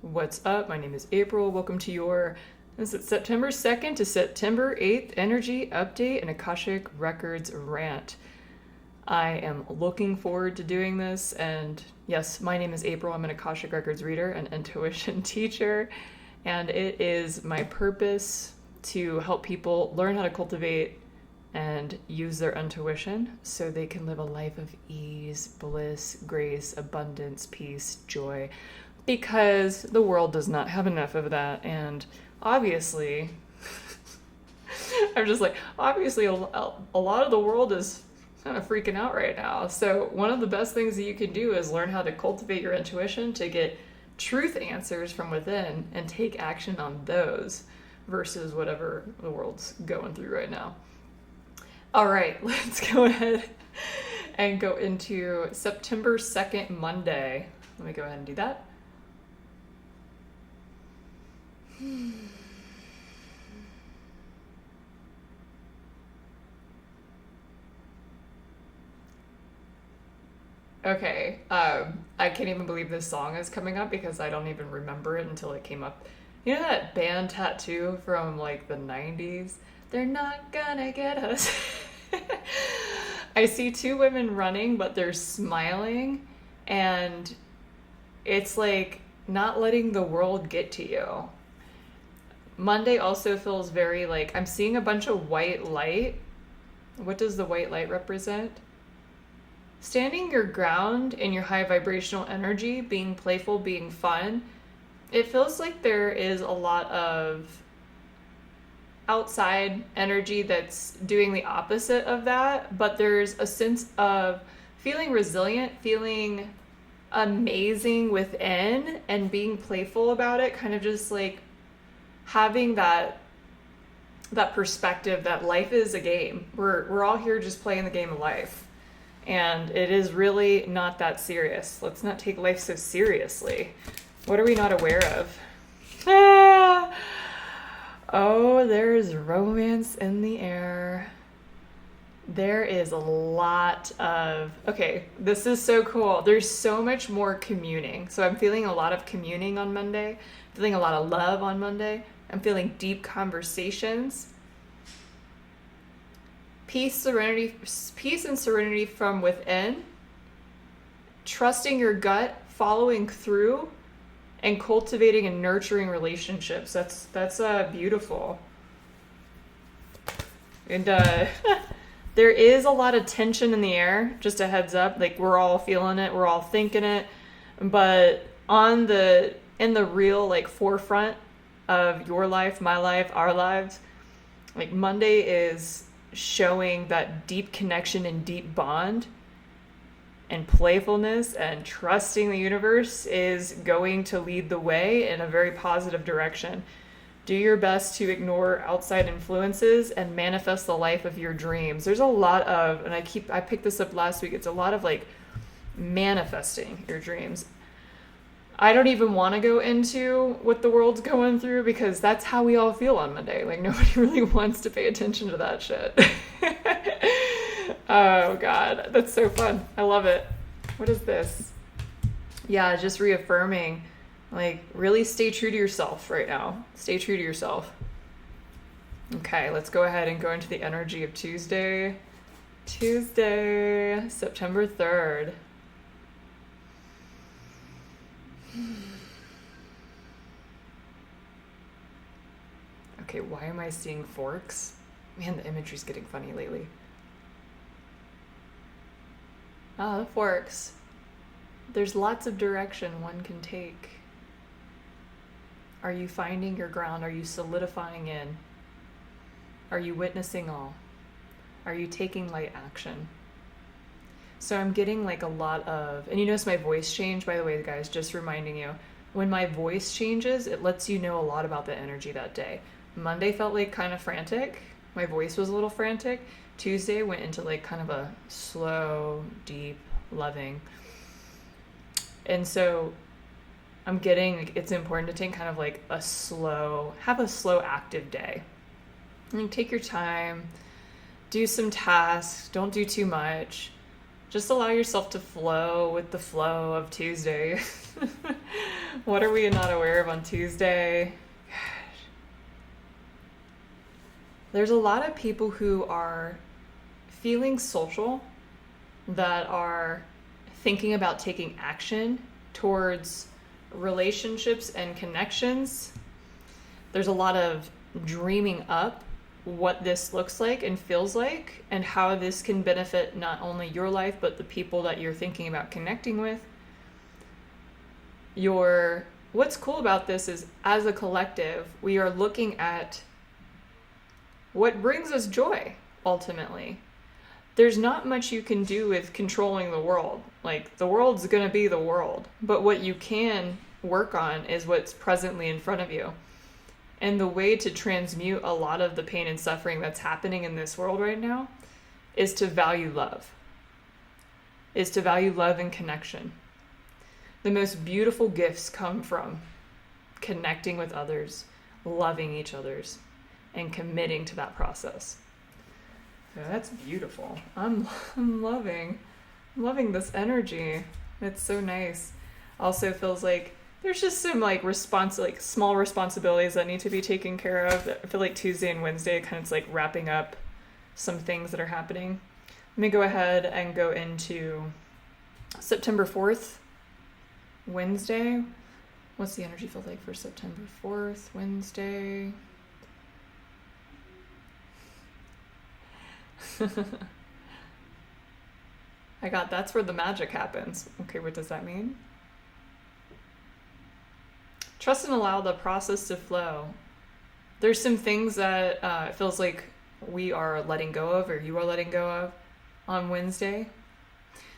What's up? My name is April. Welcome to your September 2nd to September 8th energy update and Akashic Records rant. I am looking forward to doing this, and yes, my name is April. I'm an Akashic Records reader and intuition teacher, and it is my purpose to help people learn how to cultivate and use their intuition so they can live a life of ease, bliss, grace, abundance, peace, joy, because the world does not have enough of that. And obviously, I'm just like, obviously a lot of the world is kind of freaking out right now. So one of the best things that you can do is learn how to cultivate your intuition to get truth answers from within and take action on those versus whatever the world's going through right now. All right, let's go ahead and go into September 2nd, Monday. Let me go ahead and do that. Okay, I can't even believe this song is coming up because I don't even remember it until it came up. You know that band Tattoo from like the 90s? They're not gonna get us. I see two women running, but they're smiling, and it's like not letting the world get to you. Monday also feels very like I'm seeing a bunch of white light. What does the white light represent? Standing your ground in your high vibrational energy, being playful, being fun. It feels like there is a lot of outside energy that's doing the opposite of that, but there's a sense of feeling resilient, feeling amazing within, and being playful about it, kind of just like having that perspective that life is a game. We're all here just playing the game of life, and it is really not that serious. Let's not take life so seriously. What are we not aware of? Oh, there's romance in the air. There is a lot of... Okay, this is so cool. There's so much more communing. So I'm feeling a lot of communing on Monday. Feeling a lot of love on Monday. I'm feeling deep conversations. Peace and serenity from within. Trusting your gut, following through, and cultivating and nurturing relationships. That's beautiful. And there is a lot of tension in the air, just a heads up. Like, we're all feeling it, we're all thinking it. But in the real like forefront of your life, my life, our lives, like Monday is showing that deep connection and deep bond and playfulness, and trusting the universe is going to lead the way in a very positive direction. Do your best to ignore outside influences and manifest the life of your dreams. There's a lot of, and I picked this up last week, it's a lot of like manifesting your dreams. I don't even want to go into what the world's going through because that's how we all feel on Monday. Like, nobody really wants to pay attention to that shit. Oh God, that's so fun. I love it. What is this? Yeah, just reaffirming, like, really stay true to yourself right now. Stay true to yourself. Okay, let's go ahead and go into the energy of Tuesday. Tuesday, September 3rd. Okay, why am I seeing forks? Man, the imagery's getting funny lately. Ah, the forks. There's lots of direction one can take. Are you finding your ground? Are you solidifying in? Are you witnessing all? Are you taking light action? So I'm getting like a lot of, and you notice my voice change, by the way, guys, just reminding you, when my voice changes, it lets you know a lot about the energy that day. Monday felt like kind of frantic. My voice was a little frantic. Tuesday went into like kind of a slow, deep, loving. And so I'm getting, it's important to take kind of like have a slow active day. And take your time, do some tasks, don't do too much. Just allow yourself to flow with the flow of Tuesday. What are we not aware of on Tuesday? There's a lot of people who are feeling social, that are thinking about taking action towards relationships and connections. There's a lot of dreaming up what this looks like and feels like, and how this can benefit not only your life, but the people that you're thinking about connecting with. What's cool about this is, as a collective, we are looking at what brings us joy, ultimately. There's not much you can do with controlling the world. Like, the world's going to be the world. But what you can work on is what's presently in front of you. And the way to transmute a lot of the pain and suffering that's happening in this world right now is to value love. Is to value love and connection. The most beautiful gifts come from connecting with others, loving each other's, and committing to that process. So that's beautiful. I'm loving this energy. It's so nice. Also feels like there's just some small responsibilities that need to be taken care of. I feel like Tuesday and Wednesday kind of like wrapping up some things that are happening. Let me go ahead and go into September 4th, Wednesday. What's the energy feel like for September 4th, Wednesday? That's where the magic happens. Okay, what does that mean? Trust and allow the process to flow. There's some things that it feels like we are letting go of, or you are letting go of on Wednesday.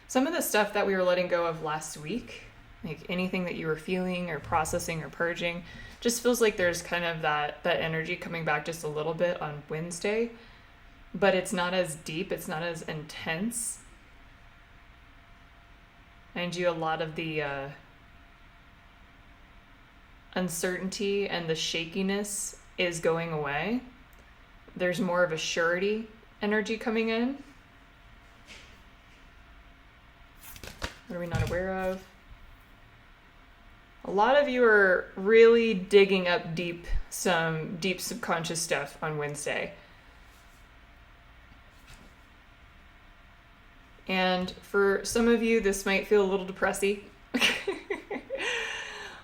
Some of the stuff that we were letting go of last week, like anything that you were feeling or processing or purging, just feels like there's kind of that energy coming back just a little bit on Wednesday. But it's not as deep, it's not as intense. And a lot of the uncertainty and the shakiness is going away. There's more of a surety energy coming in. What are we not aware of? A lot of you are really digging up some deep subconscious stuff on Wednesday. And for some of you, this might feel a little depressing,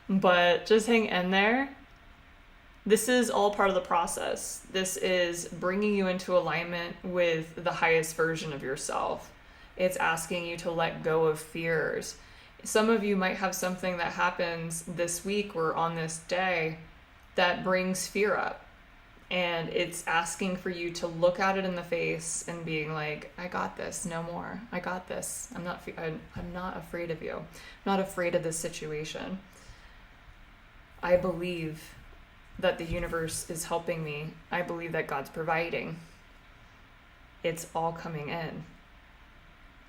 but just hang in there. This is all part of the process. This is bringing you into alignment with the highest version of yourself. It's asking you to let go of fears. Some of you might have something that happens this week or on this day that brings fear up. And it's asking for you to look at it in the face and being like, I got this, no more. I got this. I'm not afraid of you. I'm not afraid of this situation. I believe that the universe is helping me. I believe that God's providing. It's all coming in.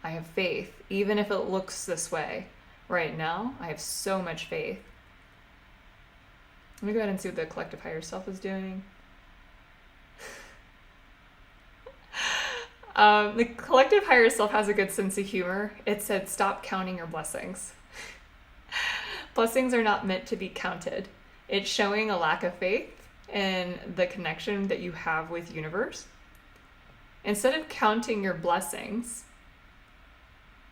I have faith, even if it looks this way. Right now, I have so much faith. Let me go ahead and see what the collective higher self is doing. The collective higher self has a good sense of humor. It said, stop counting your blessings. Blessings are not meant to be counted. It's showing a lack of faith in the connection that you have with universe. Instead of counting your blessings,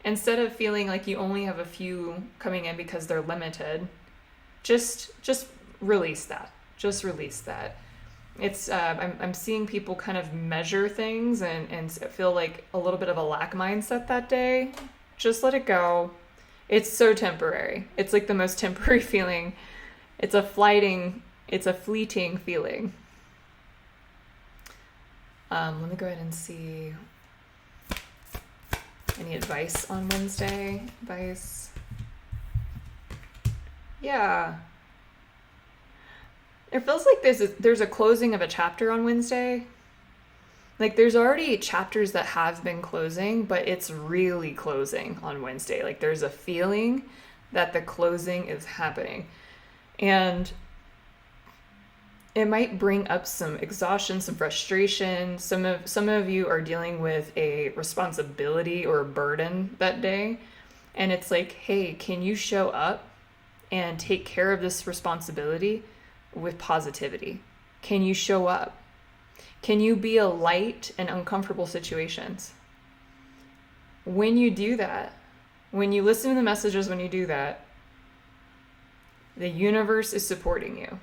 instead of feeling like you only have a few coming in because they're limited, just release that. Just release that. It's I'm seeing people kind of measure things and feel like a little bit of a lack mindset that day. Just let it go. It's so temporary. It's like the most temporary feeling. It's a fleeting feeling. Let me go ahead and see any advice on Wednesday. Advice. Yeah. It feels like there's a closing of a chapter on Wednesday. Like there's already chapters that have been closing, but it's really closing on Wednesday. Like there's a feeling that the closing is happening. And it might bring up some exhaustion, some frustration. Some of you are dealing with a responsibility or a burden that day. And it's like, hey, can you show up and take care of this responsibility with positivity? Can you show up? Can you be a light in uncomfortable situations? When you do that, when you listen to the messages, when you do that, the universe is supporting you.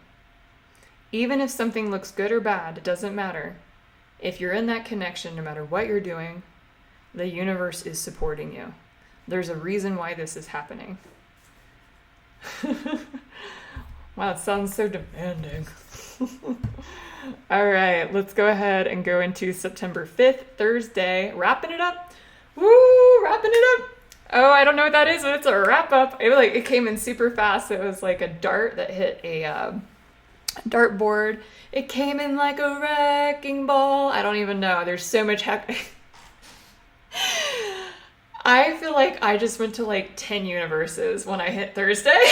Even if something looks good or bad, it doesn't matter. If you're in that connection, no matter what you're doing, the universe is supporting you. There's a reason why this is happening. Wow, it sounds so demanding. All right, let's go ahead and go into September 5th, Thursday. Wrapping it up. Woo, wrapping it up. Oh, I don't know what that is, but it's a wrap up. It came in super fast. It was like a dart that hit a dartboard. It came in like a wrecking ball. I don't even know. There's so much I feel like I just went to like 10 universes when I hit Thursday.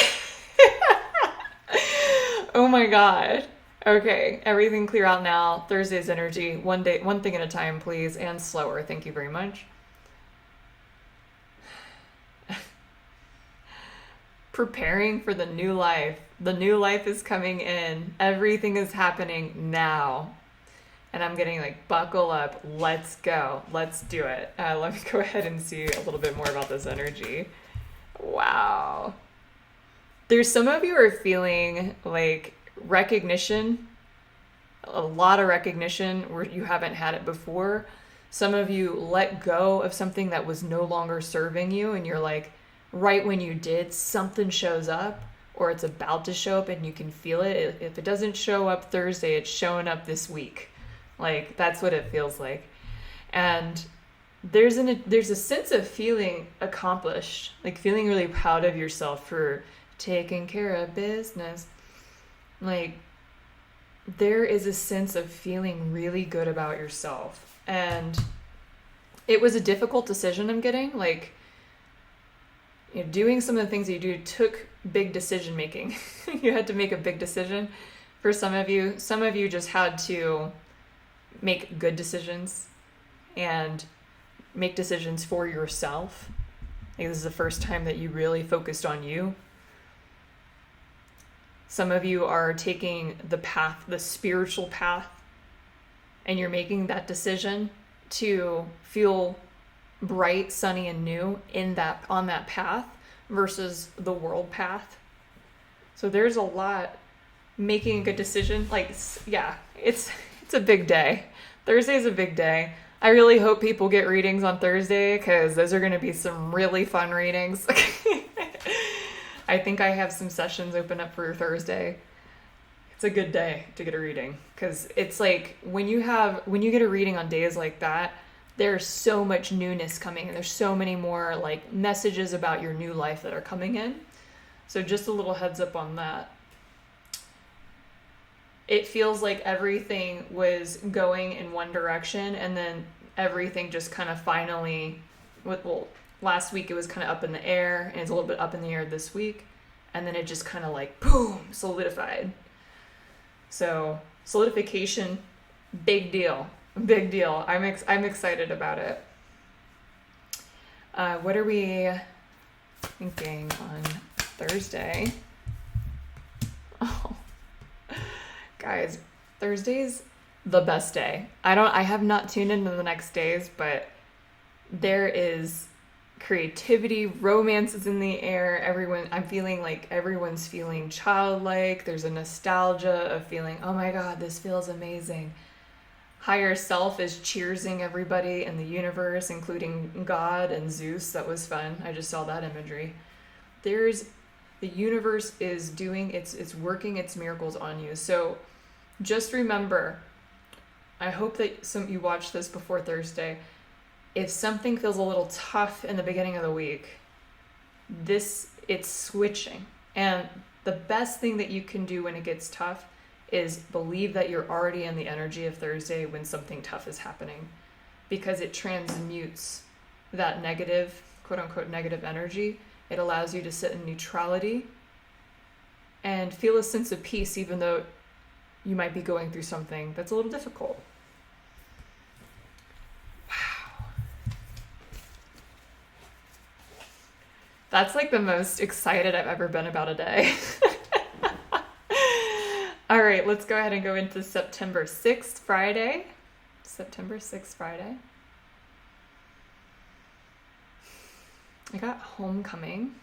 Oh my God. Okay, everything clear out now. Thursday's energy. One thing at a time, please, and slower. Thank you very much. Preparing for the new life. The new life is coming in. Everything is happening now. And I'm getting like, buckle up. Let's go. Let's do it. Let me go ahead and see a little bit more about this energy. Wow. There's some of you are feeling like recognition, a lot of recognition where you haven't had it before. Some of you let go of something that was no longer serving you, and you're like, right when you did, something shows up, or it's about to show up and you can feel it. If it doesn't show up Thursday, it's showing up this week. Like, that's what it feels like. And there's a sense of feeling accomplished, like feeling really proud of yourself for taking care of business. Like, there is a sense of feeling really good about yourself. And it was a difficult decision I'm getting. Like, you know, doing some of the things that you do took big decision making. You had to make a big decision. For some of you just had to make good decisions and make decisions for yourself. Like, this is the first time that you really focused on you. Some of you are taking the path, the spiritual path, and you're making that decision to feel bright, sunny, and new on that path versus the world path. So there's a lot making a good decision. Like, yeah, it's a big day. Thursday's a big day. I really hope people get readings on Thursday, because those are going to be some really fun readings. I think I have some sessions open up for Thursday. It's a good day to get a reading, because it's like when you get a reading on days like that, there's so much newness coming, and there's so many more like messages about your new life that are coming in. So just a little heads up on that. It feels like everything was going in one direction, and then everything just kind of finally, last week it was kind of up in the air, and it's a little bit up in the air this week, and then it just kind of like boom, solidified. So solidification, big deal. I'm excited about it. What are we thinking on Thursday? Oh, guys, Thursday's the best day. I have not tuned into the next days, but there is creativity, romance is in the air. I'm feeling like everyone's feeling childlike. There's a nostalgia of feeling, oh my God, this feels amazing. Higher self is cheersing everybody in the universe, including God and Zeus. That was fun. I just saw that imagery. The universe is doing it's working its miracles on you. So just remember, I hope that you watch this before Thursday. If something feels a little tough in the beginning of the week, it's switching. And the best thing that you can do when it gets tough is believe that you're already in the energy of Thursday when something tough is happening, because it transmutes that negative, quote unquote, negative energy. It allows you to sit in neutrality and feel a sense of peace, even though you might be going through something that's a little difficult. That's like the most excited I've ever been about a day. All right, let's go ahead and go into September 6th, Friday. September 6th, Friday. I got homecoming.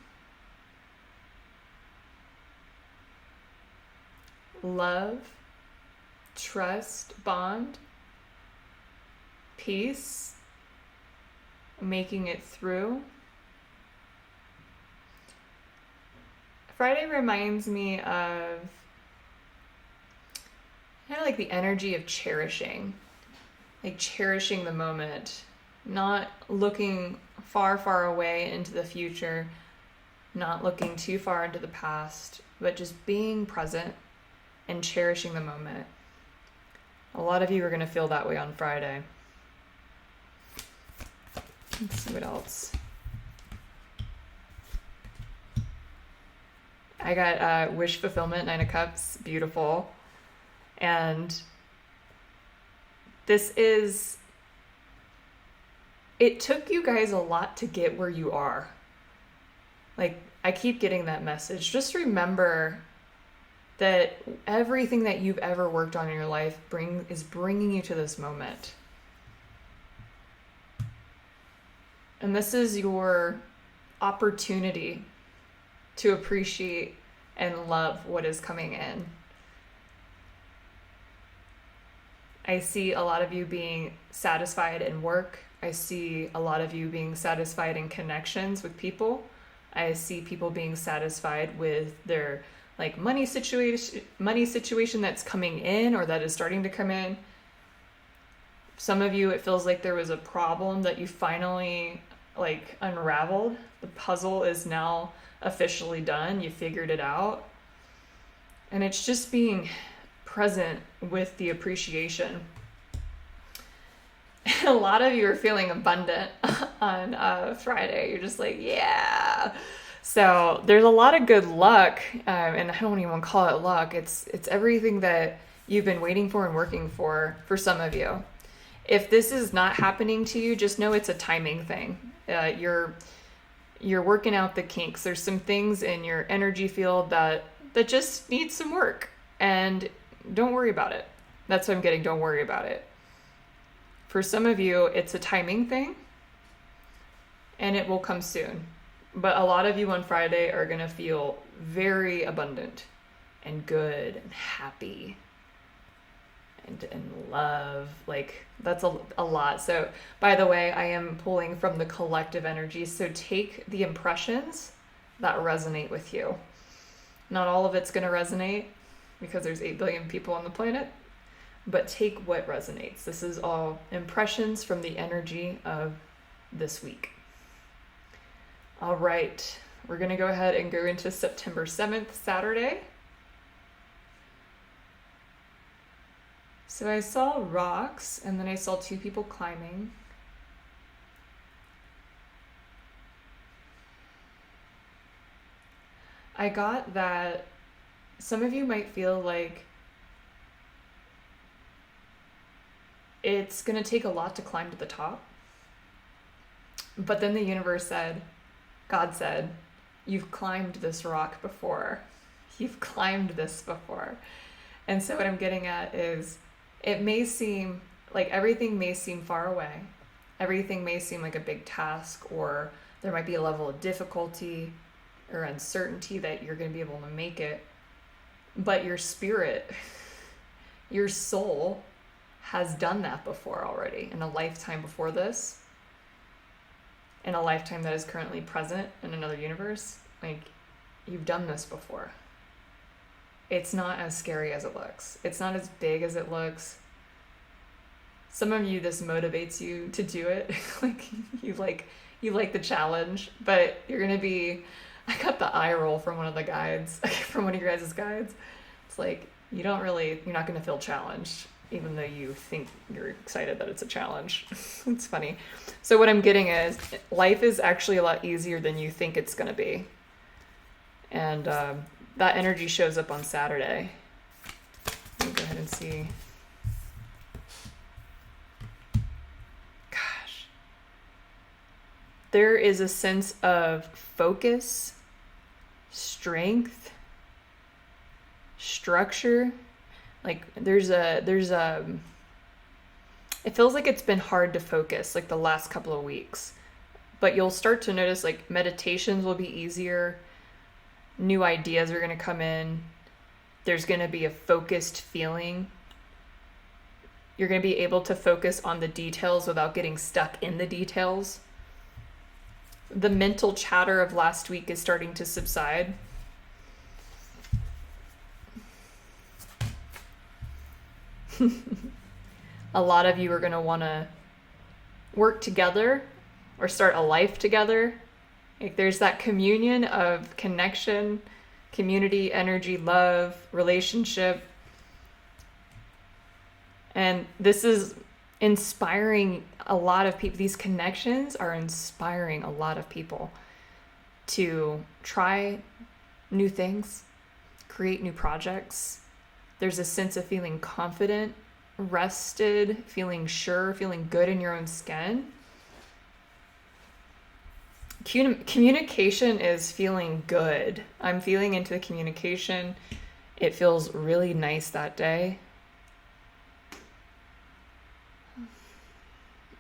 Love, trust, bond, peace, making it through. Friday reminds me of kind of like the energy of cherishing, like cherishing the moment, not looking far, far away into the future, not looking too far into the past, but just being present and cherishing the moment. A lot of you are going to feel that way on Friday. Let's see what else. I got wish fulfillment, 9 of Cups, beautiful. And it took you guys a lot to get where you are. Like, I keep getting that message. Just remember that everything that you've ever worked on in your life is bringing you to this moment. And this is your opportunity to appreciate and love what is coming in. I see a lot of you being satisfied in work. I see a lot of you being satisfied in connections with people. I see people being satisfied with their like money situation that's coming in or that is starting to come in. Some of you, it feels like there was a problem that you finally like unraveled. The puzzle is now officially done. You figured it out. And it's just being present with the appreciation. A lot of you are feeling abundant on Friday. You're just like, yeah. So there's a lot of good luck, and I don't even call it luck. It's everything that you've been waiting for and working for some of you. If this is not happening to you, just know it's a timing thing. You're working out the kinks. There's some things in your energy field that just need some work, and don't worry about it. That's what I'm getting. Don't worry about it. For some of you, it's a timing thing, and it will come soon. But a lot of you on Friday are going to feel very abundant and good and happy and love. Like, that's a lot. So, by the way, I am pulling from the collective energy. So take the impressions that resonate with you. Not all of it's going to resonate because there's 8 billion people on the planet, but take what resonates. This is all impressions from the energy of this week. All right, we're going to go ahead and go into September 7th, Saturday. So I saw rocks, and then I saw 2 people climbing. I got that some of you might feel like it's going to take a lot to climb to the top. But then the universe said, God said, you've climbed this rock before. You've climbed this before. And so what I'm getting at is it may seem like everything may seem far away. Everything may seem like a big task, or there might be a level of difficulty or uncertainty that you're going to be able to make it. But your spirit, your soul has done that before already in a lifetime before this. In a lifetime that is currently present in another universe. Like, you've done this before. It's not as scary as it looks. It's not as big as it looks. Some of you, this motivates you to do it. you like the challenge, but you're gonna be, I got the eye roll from one of the guides, from one of your guys' guides. It's like, you're not gonna feel challenged, even though you think you're excited that it's a challenge. It's funny. So what I'm getting is life is actually a lot easier than you think it's going to be. And that energy shows up on Saturday. Let me go ahead and see. Gosh. there is a sense of focus, strength, structure. Like there's a it feels like it's been hard to focus like the last couple of weeks, but you'll start to notice like meditations will be easier. New ideas are going to come in. There's going to be a focused feeling. You're going to be able to focus on the details without getting stuck in the details. The mental chatter of last week is starting to subside. A lot of you are going to want to work together or start a life together. Like there's that communion of connection, community, energy, love, relationship. And this is inspiring a lot of people. These connections are inspiring a lot of people to try new things, create new projects. There's a sense of feeling confident, rested, feeling sure, feeling good in your own skin. Communication is feeling good. I'm feeling into the communication. It feels really nice that day.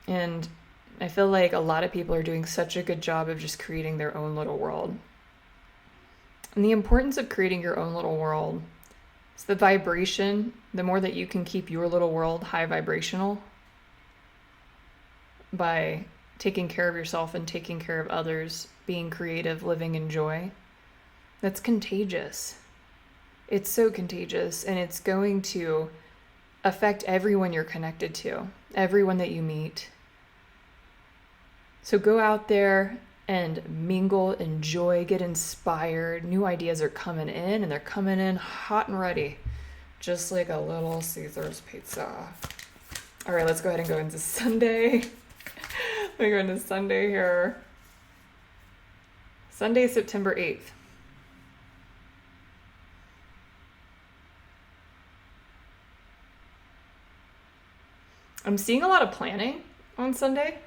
And I feel like a lot of people are doing such a good job of just creating their own little world. And the importance of creating your own little world is the vibration. The more that you can keep your little world high vibrational by taking care of yourself and taking care of others, being creative, living in joy, that's contagious. It's so contagious, and it's going to affect everyone you're connected to, everyone that you meet. So go out there and mingle, enjoy, get inspired. New ideas are coming in, and they're coming in hot and ready, just like a little Caesar's pizza. All right, let's go ahead and go into Sunday. We're going to Sunday here. Sunday, September 8th. I'm seeing a lot of planning on Sunday.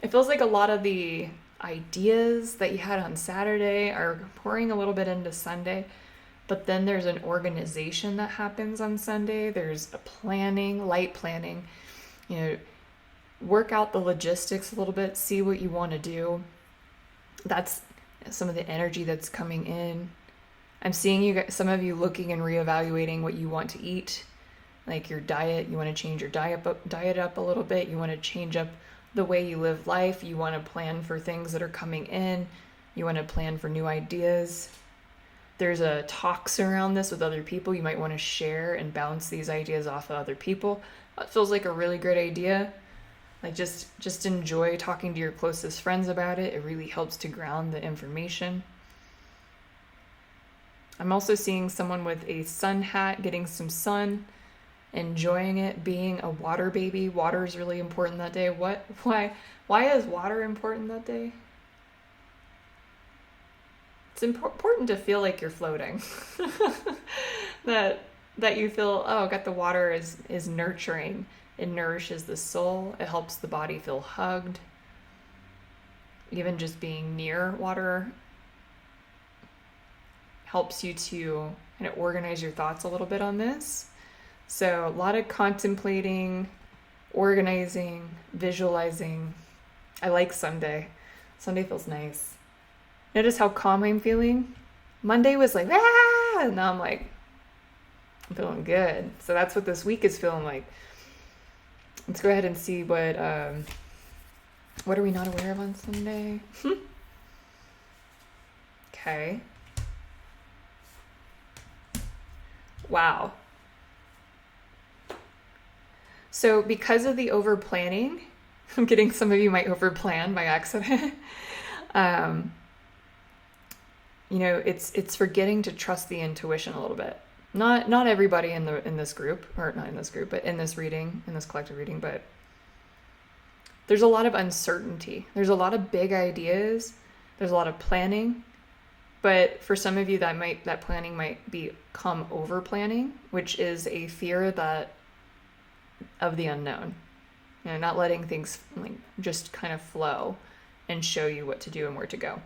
It feels like a lot of the ideas that you had on Saturday are pouring a little bit into Sunday, but then there's an organization that happens on Sunday. There's a planning, light planning, work out the logistics a little bit, see what you want to do. That's some of the energy that's coming in. I'm seeing you guys, some of you looking and reevaluating what you want to eat, like your diet. You want to change your diet up a little bit. You want to change up the way you live life. You want to plan for things that are coming in. You want to plan for new ideas. There's a talks around this with other people. You might want to share and bounce these ideas off of other people. That feels like a really great idea. Like just enjoy talking to your closest friends about it. It really helps to ground the information. I'm also seeing someone with a sun hat, getting some sun, enjoying it, being a water baby. Water is really important that day. Why is water important that day? It's important to feel like you're floating. that you feel, got the water is nurturing. It nourishes the soul. It helps the body feel hugged. Even just being near water helps you to kind of organize your thoughts a little bit on this. So a lot of contemplating, organizing, visualizing. I like Sunday. Sunday feels nice. Notice how calm I'm feeling? Monday was like, and now I'm like, I'm feeling good. So that's what this week is feeling like. Let's go ahead and see what are we not aware of on Sunday? Okay. Wow. So because of the over planning, I'm getting some of you might over plan by accident. It's forgetting to trust the intuition a little bit. Not everybody in this group, or not in this group, but in this reading, in this collective reading, but there's a lot of uncertainty. There's a lot of big ideas. There's a lot of planning. But for some of you, that planning might become over planning, which is a fear of the unknown. Not letting things like just kind of flow and show you what to do and where to go.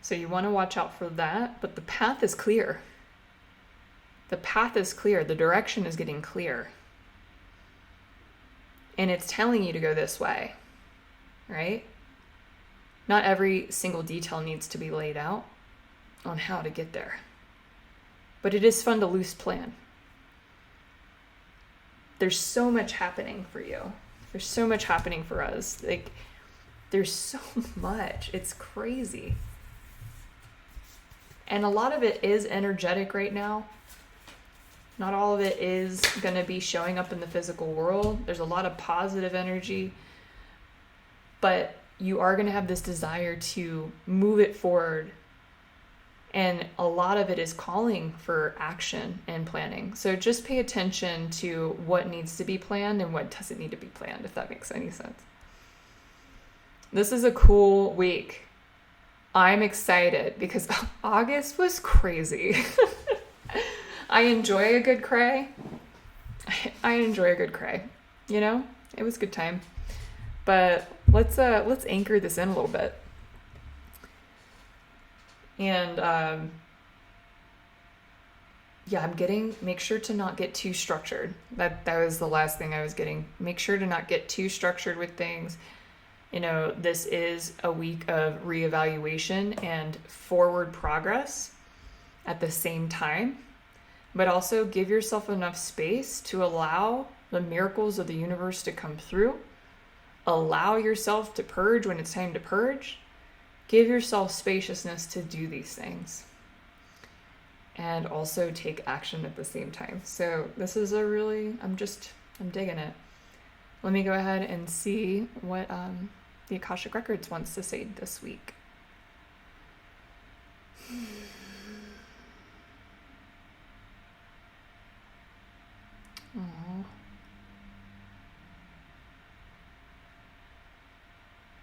So you want to watch out for that, but the path is clear. The path is clear. The direction is getting clear. And it's telling you to go this way, right? Not every single detail needs to be laid out on how to get there. But it is fun to loose plan. There's so much happening for you. There's so much happening for us. Like, there's so much. It's crazy. And a lot of it is energetic right now. Not all of it is going to be showing up in the physical world. There's a lot of positive energy. But you are going to have this desire to move it forward. And a lot of it is calling for action and planning. So just pay attention to what needs to be planned and what doesn't need to be planned, if that makes any sense. This is a cool week. I'm excited because August was crazy. I enjoy a good cray. I enjoy a good cray. You know, it was a good time. But let's anchor this in a little bit. And make sure to not get too structured. That was the last thing I was getting. Make sure to not get too structured with things. You know, this is a week of reevaluation and forward progress at the same time, but also give yourself enough space to allow the miracles of the universe to come through. Allow yourself to purge when it's time to purge. Give yourself spaciousness to do these things. And also take action at the same time. So this is I'm digging it. Let me go ahead and see what the Akashic Records wants to say this week. Aww.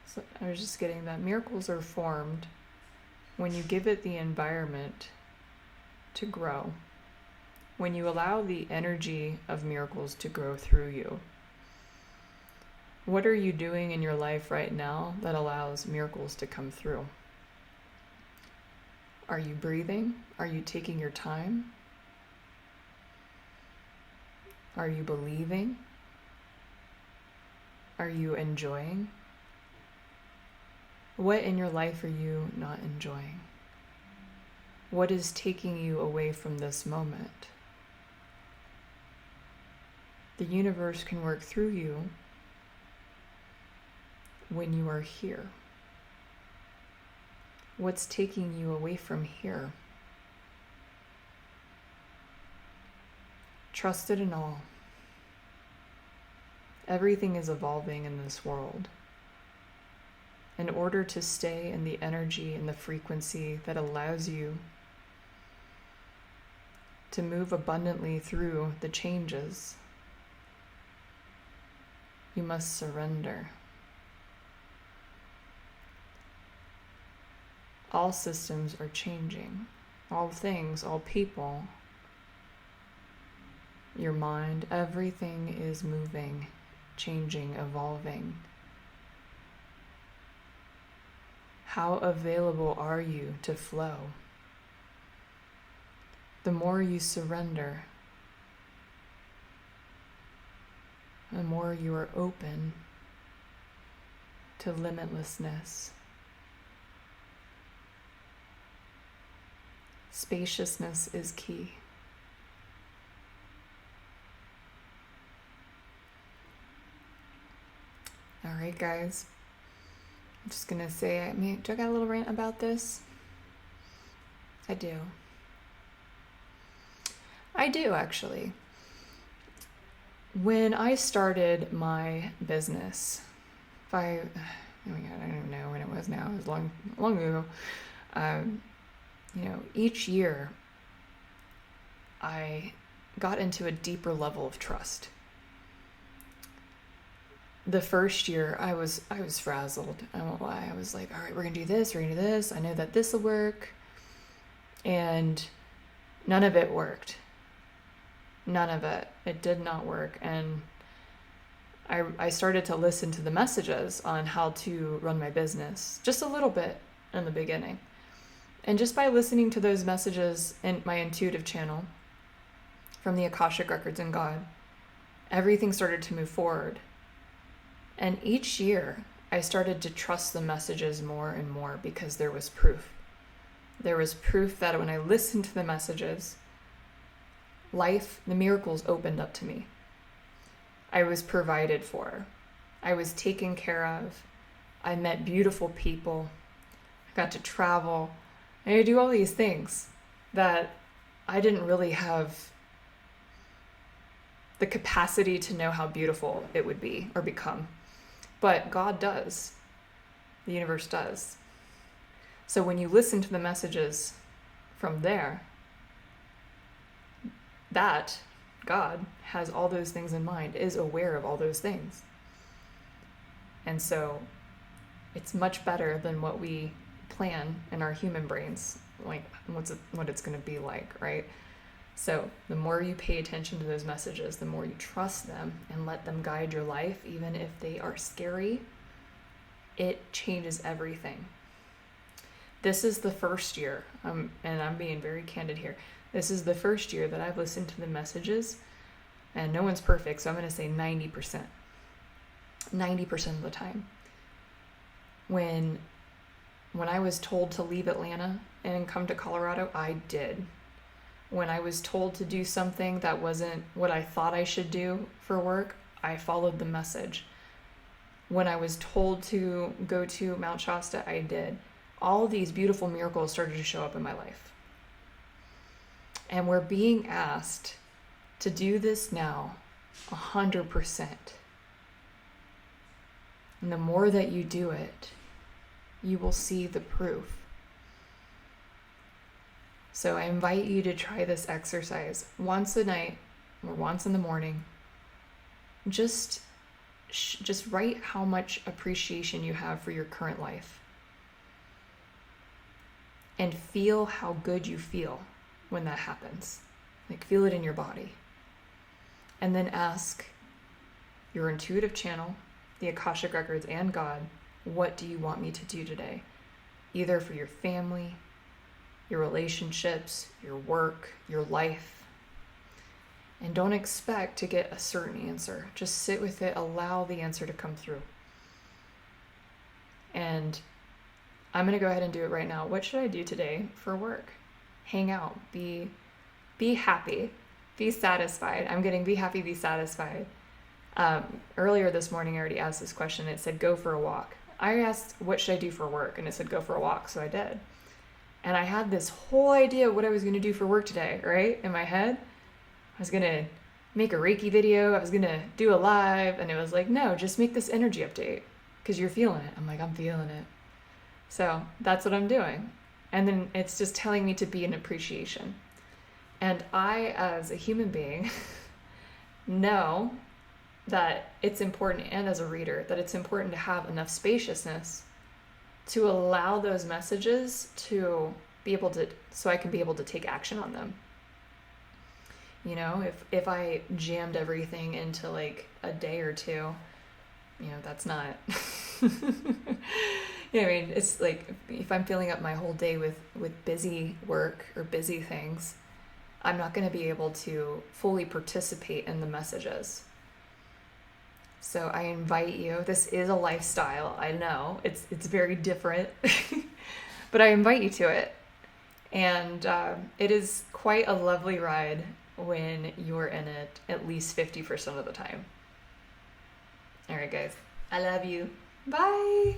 So I was just getting that miracles are formed when you give it the environment to grow, when you allow the energy of miracles to grow through you. What are you doing in your life right now that allows miracles to come through? Are you breathing? Are you taking your time? Are you believing? Are you enjoying? What in your life are you not enjoying? What is taking you away from this moment? The universe can work through you when you are here. What's taking you away from here? Trust it in all. Everything is evolving in this world. In order to stay in the energy and the frequency that allows you to move abundantly through the changes, you must surrender. All systems are changing. All things, all people, your mind, everything is moving, changing, evolving. How available are you to flow? The more you surrender, the more you are open to limitlessness. Spaciousness is key. All right, guys. I'm just going to say, do I got a little rant about this? I do. I do, actually. When I started my business, I don't even know when it was now. It was long ago. Each year I got into a deeper level of trust. The first year I was frazzled. I won't lie. I was like, all right, we're going to do this. We're going to do this. I know that this will work. And none of it worked. None of it. It did not work. And I started to listen to the messages on how to run my business just a little bit in the beginning. And just by listening to those messages in my intuitive channel from the Akashic records and God, everything started to move forward. And each year I started to trust the messages more and more because there was proof. There was proof that when I listened to the messages, life, the miracles opened up to me. I was provided for. I was taken care of. I met beautiful people. I got to travel. And I do all these things that I didn't really have the capacity to know how beautiful it would be or become. But God does. The universe does. So when you listen to the messages from there, that God has all those things in mind, is aware of all those things. And so it's much better than what we plan in our human brains, like what it's going to be like, right? So the more you pay attention to those messages, the more you trust them and let them guide your life, even if they are scary, it changes everything. This is the first year, and I'm being very candid here. This is the first year that I've listened to the messages, and no one's perfect, so I'm going to say 90%. 90% of the time. When I was told to leave Atlanta and come to Colorado, I did. When I was told to do something that wasn't what I thought I should do for work, I followed the message. When I was told to go to Mount Shasta, I did. All of these beautiful miracles started to show up in my life. And we're being asked to do this now 100%. And the more that you do it, you will see the proof. So I invite you to try this exercise once a night or once in the morning. Just write how much appreciation you have for your current life. And feel how good you feel when that happens. Like, feel it in your body. And then ask your intuitive channel, the Akashic records, and God, what do you want me to do today? Either for your family, your relationships, your work, your life. And don't expect to get a certain answer. Just sit with it, allow the answer to come through. And I'm going to go ahead and do it right now. What should I do today for work? Hang out, be happy, be satisfied. I'm getting be happy, be satisfied. Earlier this morning, I already asked this question. It said, go for a walk. I asked, what should I do for work? And it said, go for a walk. So I did. And I had this whole idea of what I was going to do for work today, right? In my head. I was going to make a Reiki video. I was going to do a live. And it was like, no, just make this energy update because you're feeling it. I'm like, I'm feeling it. So that's what I'm doing. And then it's just telling me to be in appreciation. And I, as a human being, know that it's important, and as a reader, that it's important to have enough spaciousness to allow those messages to be able to, so I can be able to take action on them. You know, if I jammed everything into like a day or two, you know, that's not... I mean, it's like if I'm filling up my whole day with busy work or busy things, I'm not going to be able to fully participate in the messages. So I invite you, this is a lifestyle, I know, it's very different, but I invite you to it. And it is quite a lovely ride when you're in it at least 50% of the time. All right, guys, I love you. Bye.